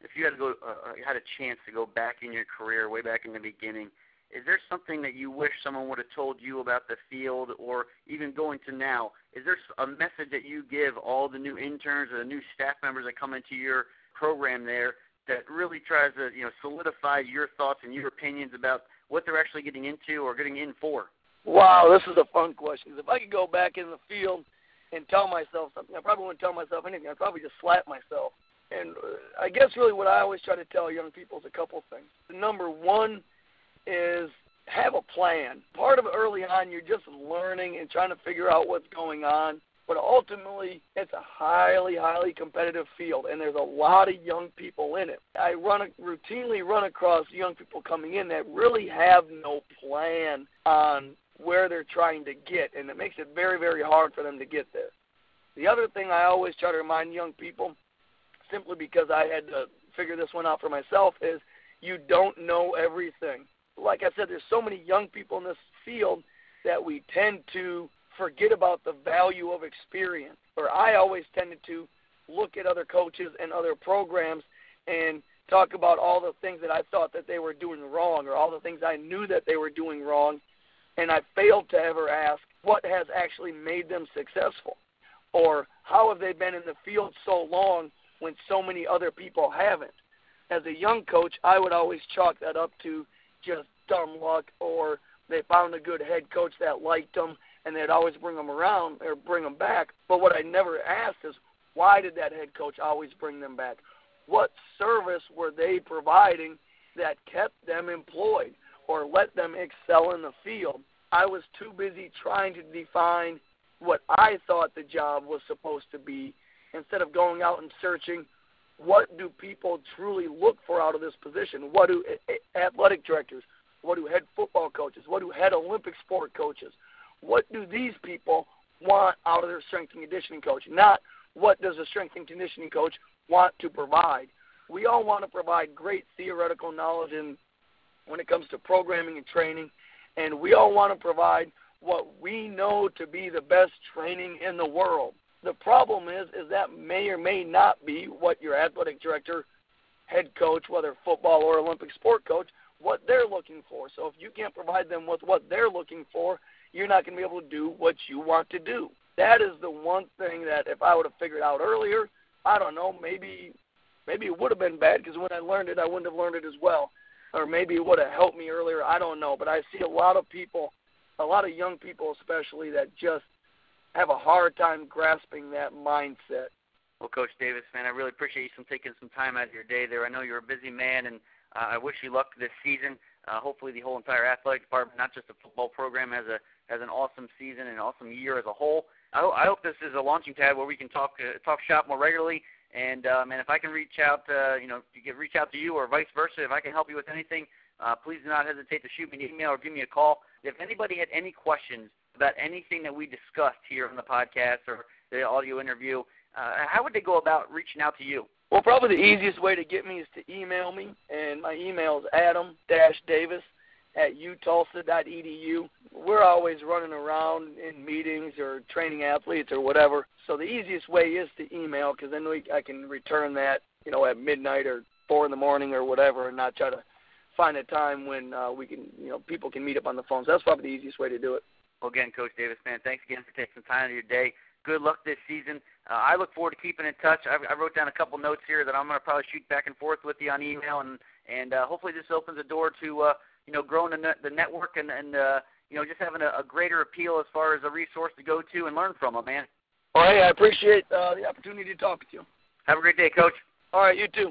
if you had to go, had a chance to go back in your career, way back in the beginning, is there something that you wish someone would have told you about the field, or even going to now? Is there a message that you give all the new interns or the new staff members that come into your program there that really tries to, solidify your thoughts and your opinions about what they're actually getting into or getting in for? Wow, this is a fun question. If I could go back in the field and tell myself something, I probably wouldn't tell myself anything. I'd probably just slap myself. And I guess really what I always try to tell young people is a couple things. Number one is have a plan. Part of it early on, you're just learning and trying to figure out what's going on. But ultimately, it's a highly, highly competitive field, and there's a lot of young people in it. I routinely run across young people coming in that really have no plan on where they're trying to get, and it makes it very, very hard for them to get there. The other thing I always try to remind young people, simply because I had to figure this one out for myself, is you don't know everything. Like I said, there's so many young people in this field that we tend to forget about the value of experience. Or I always tended to look at other coaches and other programs and talk about all the things that I thought that they were doing wrong, or all the things I knew that they were doing wrong, and I failed to ever ask what has actually made them successful, or how have they been in the field so long when so many other people haven't. As a young coach, I would always chalk that up to just dumb luck, or they found a good head coach that liked them, and they'd always bring them around or bring them back. But what I never asked is, why did that head coach always bring them back? What service were they providing that kept them employed or let them excel in the field? I was too busy trying to define what I thought the job was supposed to be, instead of going out and searching, what do people truly look for out of this position? What do athletic directors, what do head football coaches, what do head Olympic sport coaches, what do these people want out of their strength and conditioning coach? Not what does a strength and conditioning coach want to provide. We all want to provide great theoretical knowledge when it comes to programming and training, and we all want to provide what we know to be the best training in the world. The problem is that may or may not be what your athletic director, head coach, whether football or Olympic sport coach, what they're looking for. So if you can't provide them with what they're looking for, you're not going to be able to do what you want to do. That is the one thing that if I would have figured out earlier, I don't know, maybe it would have been bad, because when I learned it, I wouldn't have learned it as well. Or maybe it would have helped me earlier, I don't know. But I see a lot of people, a lot of young people especially, that just have a hard time grasping that mindset. Well, Coach Davis, man, I really appreciate you taking some time out of your day there. I know you're a busy man, and I wish you luck this season. Hopefully the whole entire athletic department, not just the football program, has an awesome season and an awesome year as a whole. I hope this is a launching pad where we can talk shop more regularly. And if I can reach out, reach out to you or vice versa, if I can help you with anything, please do not hesitate to shoot me an email or give me a call. If anybody had any questions about anything that we discussed here on the podcast or the audio interview, how would they go about reaching out to you? Well, probably the easiest way to get me is to email me, and my email is adam-davis@utulsa.edu. We're always running around in meetings or training athletes or whatever, so the easiest way is to email, because then I can return that, at midnight or 4 in the morning or whatever, and not try to find a time when we can, people can meet up on the phone. So that's probably the easiest way to do it. Well, again, Coach Davis, man, thanks again for taking some time out of your day. Good luck this season. I look forward to keeping in touch. I wrote down a couple notes here that I'm going to probably shoot back and forth with you on email, and hopefully this opens the door to growing the network and just having a greater appeal as far as a resource to go to and learn from them, man. All right, I appreciate the opportunity to talk with you. Have a great day, Coach. All right, you too.